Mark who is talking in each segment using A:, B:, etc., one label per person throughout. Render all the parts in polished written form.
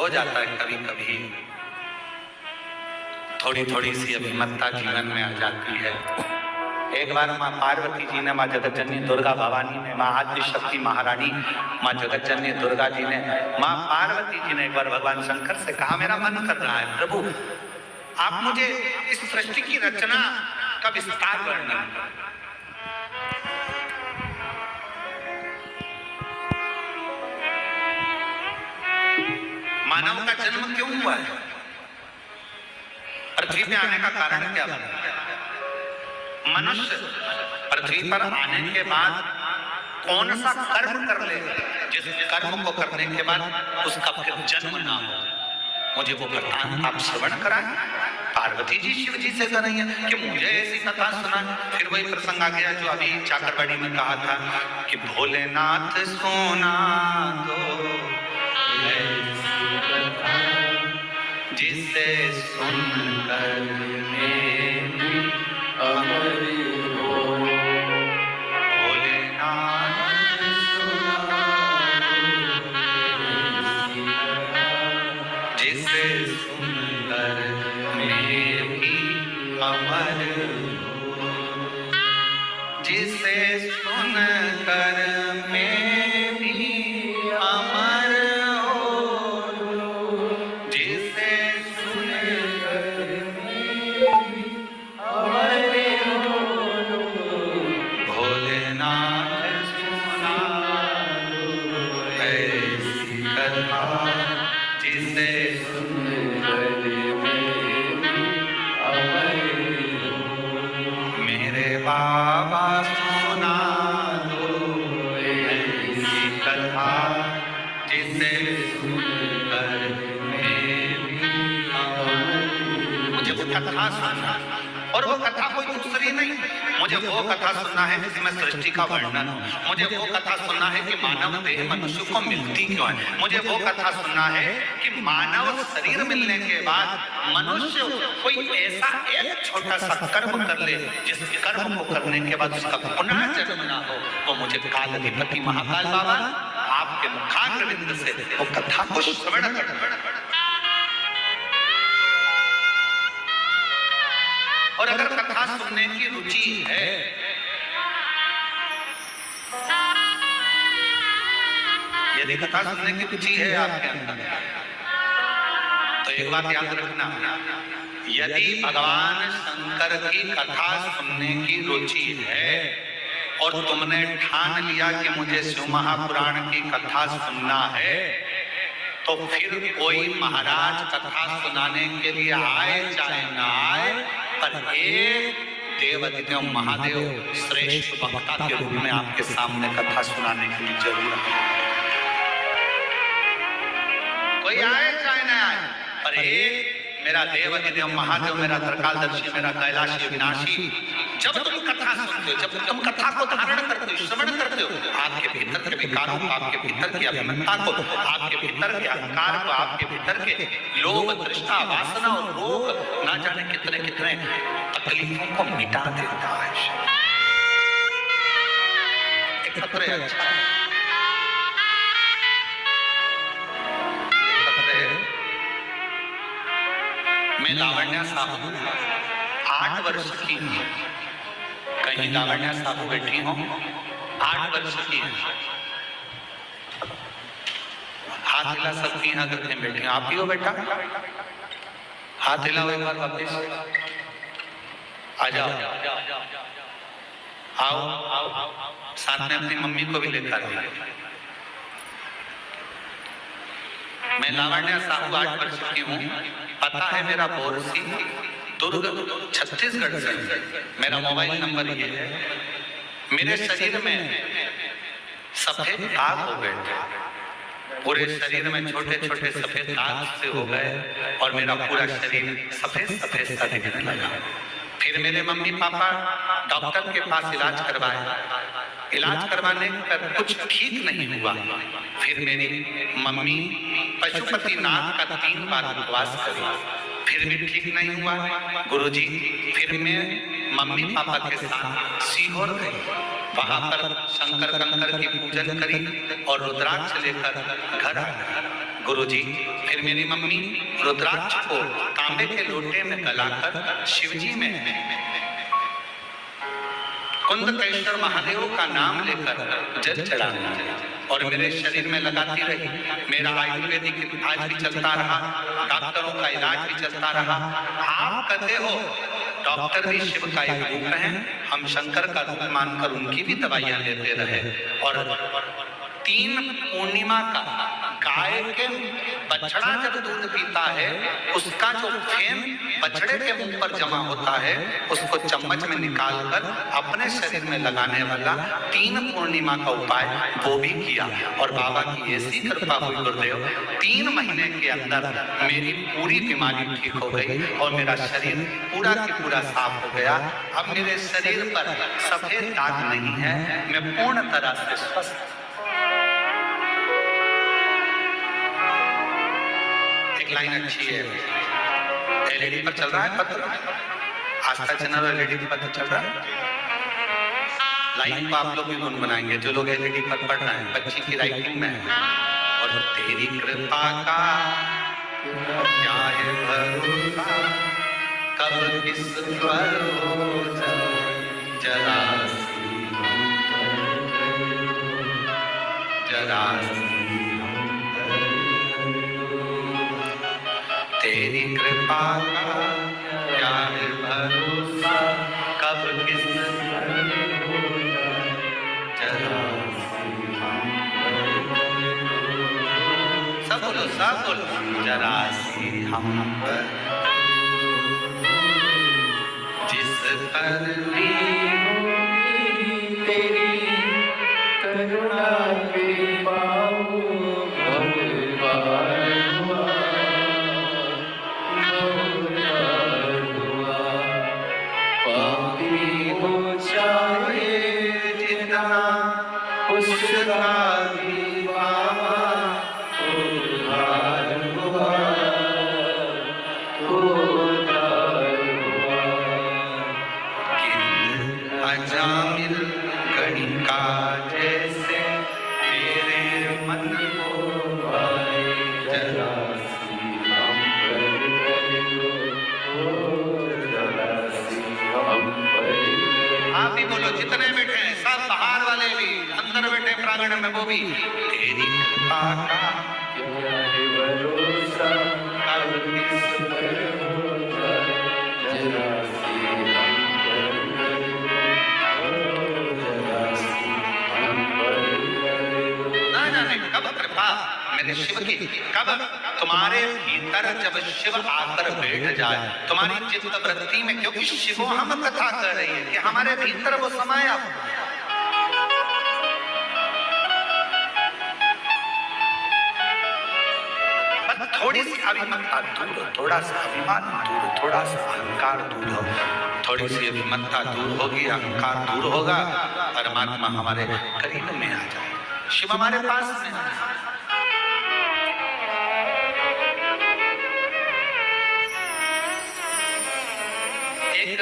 A: हो जाता है कभी कभी, थोड़ी थोड़ी सी अभिमतता जीवन में आ जाती है। एक बार माँ पार्वती जी ने, माँ जगतजननी दुर्गा भवानी ने, माँ आदि शक्ति महारानी माँ जगतजननी दुर्गा जी ने, माँ पार्वती जी ने एक बार भगवान शंकर से कहा, मेरा मन कर रहा है प्रभु, आप मुझे इस सृष्टि की रचना का विस्तार वर्णन करें। मानव का जन्म क्यों हुआ है? पृथ्वी पे आने का कारण क्या है? मनुष्य पृथ्वी पर आने के बाद कौन सा कर्म कर ले जिस कर्म को करने के बाद उसका फिर जन्म ना हो? मुझे वो वृत्तांत आप श्रवण कराएं। पार्वती जी शिव जी से कर रही है कि मुझे ऐसी कथा सुना। फिर वही प्रसंग आ गया जो अभी चाकरबाड़ी में कहा था कि भोलेनाथ सोना दो जिसे सुनकर मेरी अमर हो, भोलेनाथ सुना दो जिसे सुनकर मेरी अमर हो, जिसे सुनकर मेरी अमर बाबा सुना दो ऐसी कथा जिसे सुनकर मेरी मुझे वो कथा सुनना, और वो कथा कोई दूसरी नहीं, मुझे वो कथा सुनना है जिसमें सृष्टि का वर्णन हो। मुझे वो कथा सुनना है कि मानव देह मनुष्य को मिलती क्यों है। मुझे वो कथा सुनना है कि मानव शरीर मिलने के बाद मनुष्य कोई ऐसा एक छोटा सा कर्म कर ले जिस कर्म को करने के बाद उसका पुनः जन्म ना हो। तो मुझे काल अधिपति महाकाल बाबा आपके मुखारविंद से वो कथा को श्रवण करना। और अगर कथा सुनने की रुचि है यदि कथा सुनने की रुचि है आपके अंदर, तो एक बात याद रखना, यदि भगवान शंकर की कथा सुनने की रुचि है और तुमने ठान लिया कि मुझे शिव महापुराण की कथा सुनना है, तो फिर कोई महाराज कथा सुनाने के लिए आए चाहे ना आए, पर एक देवाधिदेव महादेव श्रेष्ठ वक्ता के रूप में आपके सामने कथा सुनाने के लिए जरूर है। कोई आए चाहे ना आए, पर एक मेरा देवाधिदेव महादेव, मेरा त्रिकालदर्शी, मेरा कैलाशी विनाशी, जब तुम कथा सुनते हो, जब तुम कथा को धारण करते हो, श्रवण करते हो, आपके भीतर के विकारों को, आपके भीतर की अभिमतता को, आपके भीतर के अहंकार को, आपके भीतर के लोभ, तृष्णा, वासना और रोग, ना जाने कितने कितने तकलीफों को मिटा देता है। मैं लावण्या साहू 8 वर्ष की, कहीं लावण्या साहू बैठी हो 8 वर्ष की, हाथ हिला सकती हैं अगर कहीं बैठी, आप ही हो बेटा, हाथ हिलाओ एक बार वापस, आ जाओ, आओ, साथ में अपनी मम्मी को भी लेकर आओ। मैं लावण्या साहू 8 वर्ष की हूँ, पता है मेरा बोरसी दुर्ग छत्तीसगढ़ से, मेरा मोबाइल नंबर ये है। मेरे शरीर में सफेद दाग हो गए थे, पूरे शरीर में छोटे छोटे सफेद दाग से हो गए और मेरा पूरा शरीर सफेद सफेद सा दिखने लगा। फिर मेरे मम्मी पापा डॉक्टर के पास इलाज करवाए, इलाज करवाने पर कुछ ठीक नहीं हुआ। फिर मेरी मम्मी पशुपतिनाथ का 3 बार उपवास करी, फिर भी ठीक नहीं हुआ। गुरुजी फिर मैं मम्मी पापा के साथ सीहोर गई, वहां पर शंकर कंकर की पूजन करी और रुद्राक्ष लेकर घर आ गई। गुरुजी फिर मेरी मम्मी रुद्राक्ष को तांबे के लोटे में गलाकर शिवजी में कुंदकेश्वर महादेव का नाम लेकर जल चढ़ाना और मेरे शरीर में लगाती रही। मेरा आयुर्वेदिक इलाज भी चलता रहा, डॉक्टरों का इलाज भी चलता रहा। आप कहते हो डॉक्टर भी शिव का एक रूप है, हम शंकर का रूप मानकर उनकी भी दवाइयां लेते रहे। और 3 पूर्णिमा का गाय के बछड़ा जब दूध पीता है, उसका जो फेम बछड़े के मुंह पर जमा होता है, उसको चम्मच में निकालकर अपने शरीर में लगाने वाला 3 पूर्णिमा का उपाय वो भी किया। और बाबा की ऐसी कृपा हुई गुरुदेव, 3 महीने के अंदर मेरी पूरी बीमारी ठीक हो गई और मेरा शरीर पूरा की पूरा साफ हो गया। अब मेरे शरीर पर सफेद दाग नहीं है, मैं पूर्ण तरह से स्वस्थ। एक लाइन अच्छी है, एलईडी पर चल रहा है पत्र, आस्था चैनल एलईडी पर चल रहा है। लाइन को आप लोग भी गुनगुनाएंगे जो लोग एलईडी पर पढ़ रहे हैं, बच्ची की राइटिंग में। और तेरी कृपा का क्या है भरोसा, कब किस पर हो जरा जरा तेरी कृपा का क्या है भरोसा, कब किस सब बोलो जरा सी हम पर जिस पर तेरी करुणा पे पाऊं अजामिल गणिका जैसे तेरे मन को आए जरा आप भी बोलो, जितने बैठे हैं सब, बाहर वाले भी, अंदर बैठे प्रांगण में वो भी। तेरी कृपा का भरोसा, कब कृपा मेरे शिव की, कब तुम्हारे भीतर जब शिव आकर बैठ जाए तुम्हारी चित्त वृत्ति में, क्योंकि शिव हम कथा कर रही है कि हमारे भीतर वो समाया। थोड़ी सी अभिमत्ता दूर, थोड़ा सा अभिमान दूर, थोड़ा सा अहंकार दूर हो, थोड़ी सी अभिमत्ता दूर होगी, अहंकार दूर होगा, परमात्मा हमारे करीब में आ जाए, शिव हमारे पास में आ जाए। एक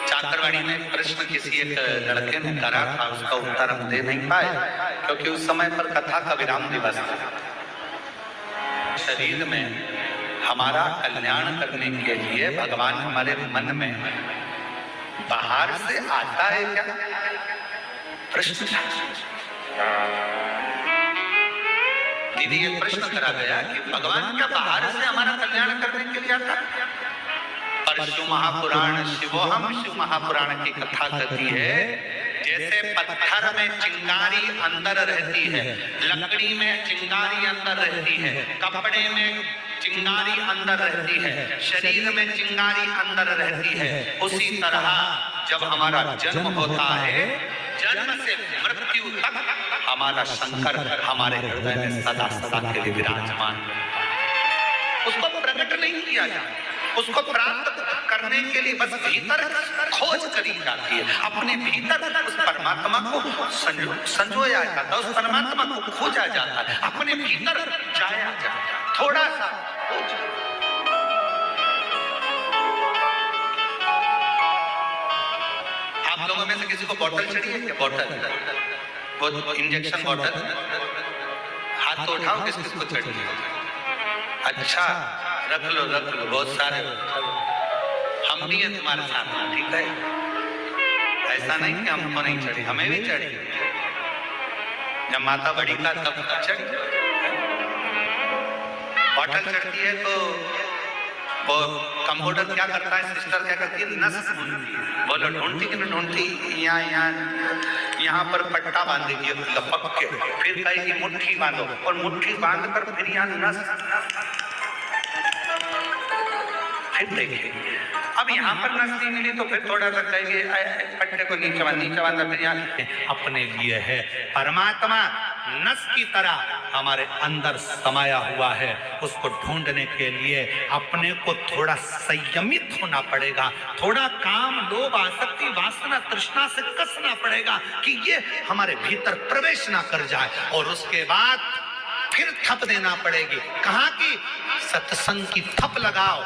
A: चाकरवाड़ी में प्रश्न किसी एक लड़के ने करा था, उसका उत्तर हम दे नहीं पाए क्योंकि उस समय पर कथा का विराम दिवस था। शरीर में हमारा कल्याण करने के लिए भगवान हमारे मन में बाहर से आता है क्या? प्रश्न दीदी ये प्रश्न करा गया कि भगवान क्या बाहर से हमारा कल्याण करने के लिए आता है? पर शिव महापुराण, शिवोहम शिव महापुराण की कथा कहती है, जैसे पत्थर में चिंगारी अंदर रहती है, लकड़ी में चिंगारी अंदर रहती है, कपड़े में चिंगारी अंदर रहती है, शरीर में चिंगारी अंदर रहती है, उसी तरह जब हमारा जन्म होता है, जन्म से मृत्यु तक हमारा शंकर हमारे हृदय में सदा सदा के लिए विराजमान है। उसको प्रकट नहीं किया जाता, उसको प्राप्त करने के लिए बस भीतर खोज करी जाती है, अपने भीतर उस परमात्मा को संजोया जाता है, उस परमात्मा को खोजा जाता है, अपने भीतर जाया जाता है, थोड़ा सा खोज। आप लोगों में से किसी को बॉटल चढ़ी है क्या? बॉटल, वो इंजेक्शन बॉटल, हाथ तो उठाओ किस किस को चढ़ी है? अच्छा, रख लो बहुत सारे, हम भी हैं तुम्हारे साथ में, ठीक है? ऐसा नहीं कि हमको नहीं चढ़ी, हमें भी चढ़ी। जब माता बड़ी का तब चढ़ी। बॉटल चढ़ती है तो वो कंप्यूटर क्या करता है, सिस्टर क्या करती है, नस ढूंढती है। बोलो ढूंढती कि नहीं ढूंढती? यहाँ पर पट्टा बांधेगी लपक के, फिर कहेगी मुट्ठी बांधो, और मुट्ठी बांध कर फिर यहाँ नस, फिर देखिए। अब यहाँ पर नस नहीं मिली तो फिर थोड़ा सा कहेंगे पट्टे को नीचे बांधा, फिर यहाँ अपने लिए है। परमात्मा नस की तरह हमारे अंदर समाया हुआ है, उसको ढूंढने के लिए अपने को थोड़ा संयमित होना पड़ेगा, थोड़ा काम, लोभ, आसक्ति, वासना, तृष्णा से कसना पड़ेगा कि ये हमारे भीतर प्रवेश ना कर जाए, और उसके बाद फिर थप देना पड़ेगी। कहाँ की? सत्संग की थप लगाओ,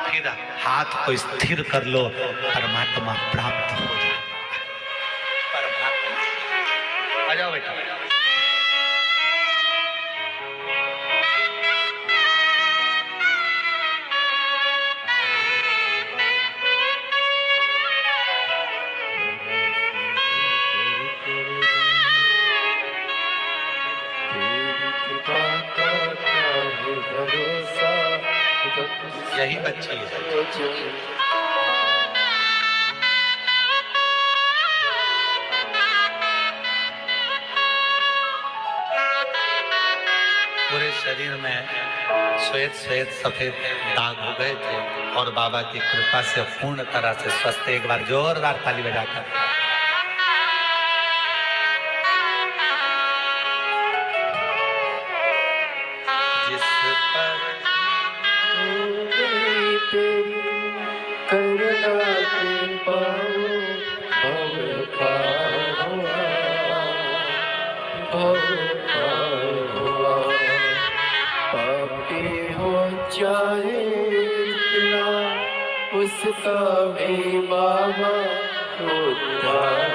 A: फिर हाथ को स्थिर कर लो, परमात्मा प्राप्त हो जाए। परमात्मा आ जाओ बेटा। यही बच्ची है। पूरे शरीर में श्वेत सफेद दाग हो गए थे, और बाबा की कृपा से पूर्ण तरह से स्वस्थ। एक बार जोरदार ताली बजाकर जिस पर
B: उसका भी बाबा उद्धार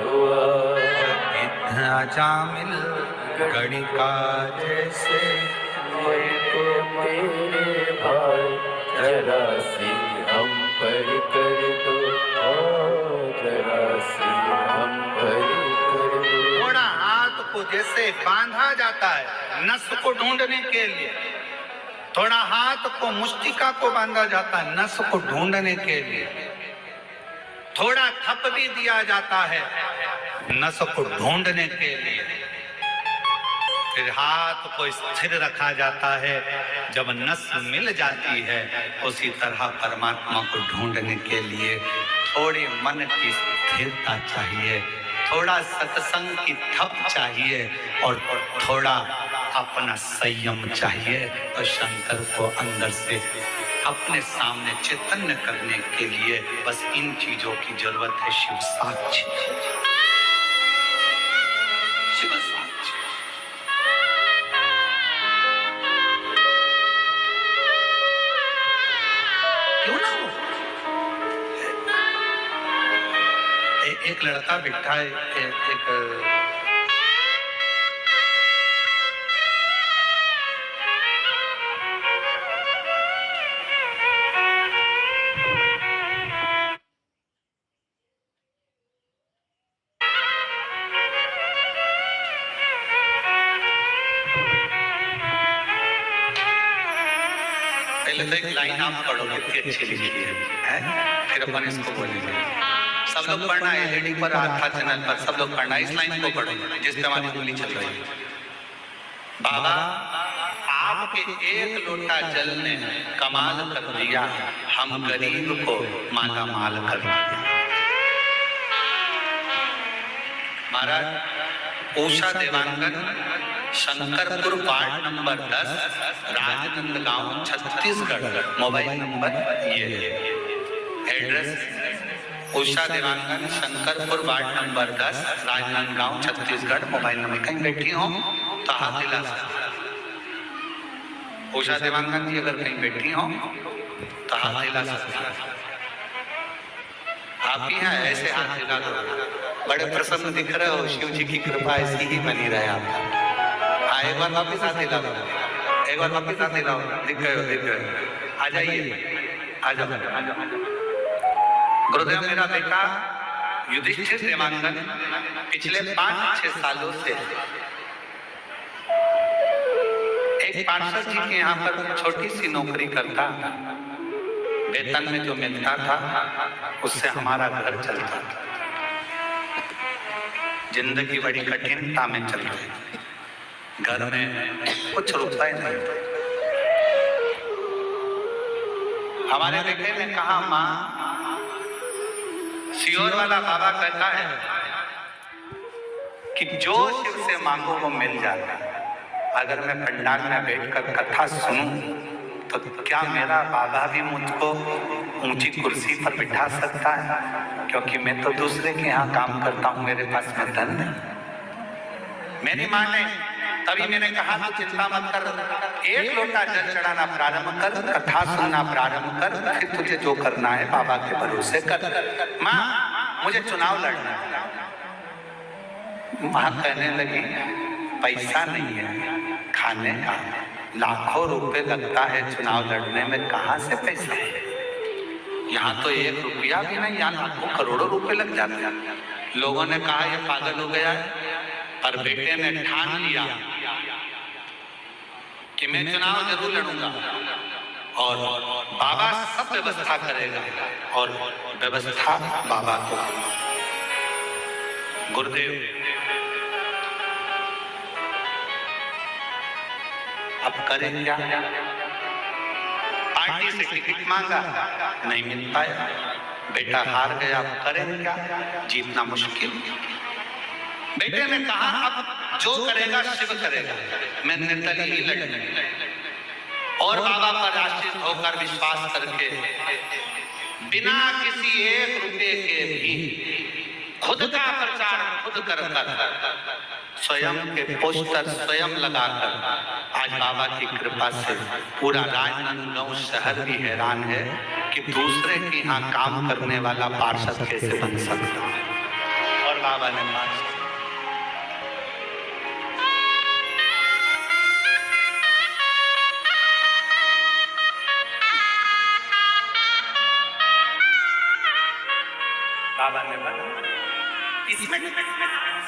B: हुआ।
A: जामिल गणिका जैसे
B: को मेरे भाई जरा सी हम पर कर दो, जरा सी हम पर कर दो।
A: थोड़ा हाथ को जैसे बांधा जाता है नस को ढूंढने के लिए, थोड़ा हाथ को, मुष्टिका को बांधा जाता है नस को ढूंढने के लिए, थोड़ा थप भी दिया जाता है नस को ढूंढने के लिए, फिर हाथ को स्थिर रखा जाता है जब नस मिल जाती है। उसी तरह परमात्मा को ढूंढने के लिए थोड़ी मन की स्थिरता चाहिए, थोड़ा सत्संग की थप चाहिए, और थोड़ा अपना संयम चाहिए। तो शंकर को अंदर से अपने सामने चैतन्य करने के लिए बस इन चीजों की जरूरत है। शिव साक्षी, शिव साक्षी। क्यों ना एक लड़का बिठा है, एक पहले तो एक लाइन आप पढ़ोगे कि अच्छी लिखी है, फिर अपन इसको बोलेंगे। सब लोग पढ़ना है, हेडिंग पर आस्था चैनल पर सब लोग पढ़ना है। इस लाइन को पढ़ो जिस पे हमारी गोली चल रही है। बाबा आपके एक लोटा जल ने कमाल कर दिया, हम गरीब को माला माल कर दिया। महाराज Usha Dewangan, Shankarpur ward number 10, Rajnandgaon, Chhattisgarh. Mobile number ये, address Usha Dewangan, Shankarpur ward number 10, Rajnandgaon, Chhattisgarh. Mobile number, कहीं बैठी हो तो हाथ हिला सकते। उषा देवांगन जी अगर कहीं बैठी हो तो हाथ हिला सकते। आप ही हैं, ऐसे हाथ हिला दो। बड़े प्रसन्न दिख रहे हो, शिव जी की कृपा ऐसी ही बनी रहे आप। एक बार वापिस आते लाओ, एक बार वापिस आते लाओ। दिख गए हो, दिख गए। आ जाइए, आ जाओ। गुरुदेव, मेरा बेटा युधिष्ठिर देवांगन पिछले 5-6 सालों से एक पार्षद जी के यहाँ पर छोटी सी नौकरी करता, वेतन में जो मिलता था उससे हमारा घर चलता था। जिंदगी बड़ी कठिनता में चल रही, घर में कुछ रुपए नहीं। हमारे बेटे ने कहा, माँ, सियोर वाला बाबा कहता है कि जो शिव से मांगो वो मिल जाता है। अगर मैं पंडाल में बैठकर कथा सुनूं तो क्या मेरा बाबा भी मुझको ऊंची कुर्सी पर बिठा सकता है? क्योंकि मैं तो दूसरे के यहाँ काम करता हूँ, मेरे पास में धन नहीं। मेरी माँ ने तभी मैंने कहा, तो चिंता मत कर, एक लोटा जल चढ़ाना प्रारंभ कर, कथा सुनना प्रारंभ कर, फिर तुझे जो करना है बाबा के भरोसे कर। माँ, मुझे चुनाव लड़ना है। माँ कहने लगी, पैसा नहीं है खाने का, लाखों रुपए लगता है चुनाव लड़ने में, कहाँ से पैसा है? यहाँ तो 1 रुपया भी नहीं, यहाँ लाखों करोड़ों रुपए लग जाते हैं। लोगों ने कहा ये पागल हो गया है, पर बेटे ने ठान लिया कि मैं चुनाव जरूर लड़ूंगा और बाबा सब व्यवस्था करेगा और व्यवस्था बाबा को। गुरुदेव, अब करें क्या? पार्टी से टिकट मांगा, नहीं मिल पाया, बेटा हार गया, अब करें क्या? जीतना मुश्किल। बेटे ने कहा, अब जो करेगा शिव करेगा, मैं निर्दलीय ही लड़ूंगा और बाबा पर आश्रित होकर विश्वास करके बिना किसी 1 रुपए के भी खुद का प्रचार खुद कर स्वयं के पोस्टर स्वयं लगाकर आज बाबा की कृपा से पूरा राजनांदगांव शहर भी हैरान है कि दूसरे के यहाँ काम करने वाला पार्षद कैसे बन सकता है। और बाबा ने पार्षद बाबा ने बना। इसमें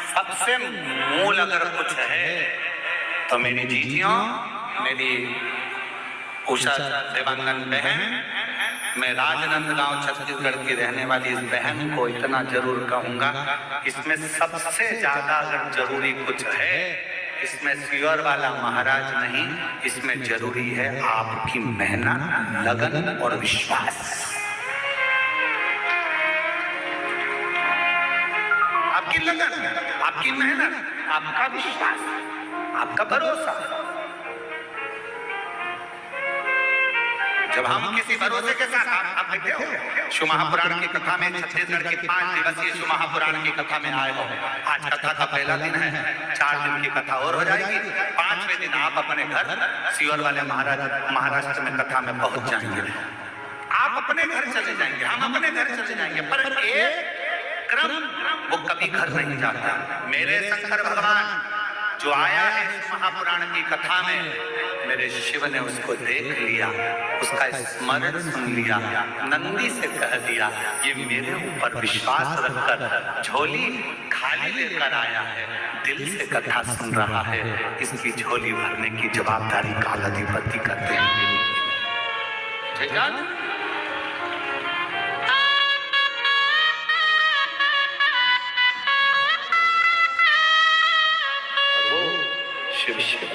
A: सबसे मूल अगर कुछ है तो मेरी जीजियों, मेरी उषा देवांगन बहन, मैं राजनांदगांव छत्तीसगढ़ की रहने वाली इस बहन को इतना जरूर कहूंगा, इसमें सबसे ज्यादा अगर जरूरी कुछ है, इसमें सियोर वाला महाराज नहीं, इसमें जरूरी है आपकी मेहनत, लगन और विश्वास। आपकी लगन, आपकी मेहनत, आपका विश्वास, आपका भरोसा। जब हम किसी भरोसे के साथ, आप देखते हो शिव महापुराण की कथा में, छत्तीसगढ़ की 5 दिवसीय शिव महापुराण की कथा में आए हो। आज कथा का पहला दिन है, 4 दिन की कथा और हो जाएगी। 5वें दिन आप अपने घर सियोर वाले महाराष्ट्र में कथा में पहुंच जाएंगे। आप अपने घर चले जाएंगे, हम अपने घर चले जाएंगे, पर एक क्रम वो कभी घर नहीं जाता। मेरे शंकर भगवान जो आया है इस महापुराण की कथा में, मेरे शिव ने उसको देख लिया, उसका स्मरण सुन लिया, नंदी से कह दिया ये मेरे ऊपर विश्वास रखकर झोली खाली लेकर आया है, दिल से कथा सुन रहा है, इसकी झोली भरने की जवाबदारी कालाधिपति करते हैं। ठीक है? शिव शिव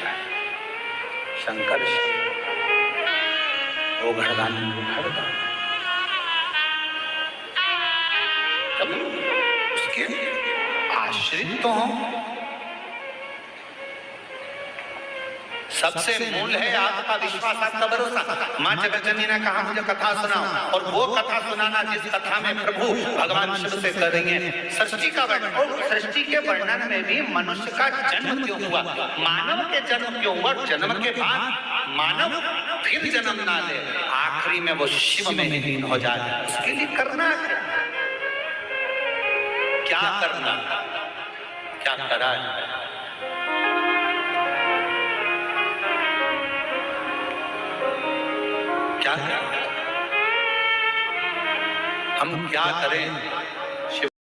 A: शंकर वो घरदान उसके आश्रित तो हों। सबसे मूल है आपका विश्वास, आपका भरोसा। माँ जगतजननी ने कहा मुझे कथा सुनाओ, और वो कथा सुनाना जिस कथा में प्रभु भगवान शिव से कर रही है सृष्टि का वर्णन। सृष्टि के वर्णन में भी मनुष्य का जन्म क्यों हुआ, मानव के जन्म क्यों हुआ, जन्म के बाद मानव फिर जन्म ना ले, आखिरी में वो शिव में लीन हो जाए, उसके लिए करना है क्या करना, क्या करा। क्या करें? हम क्या करें?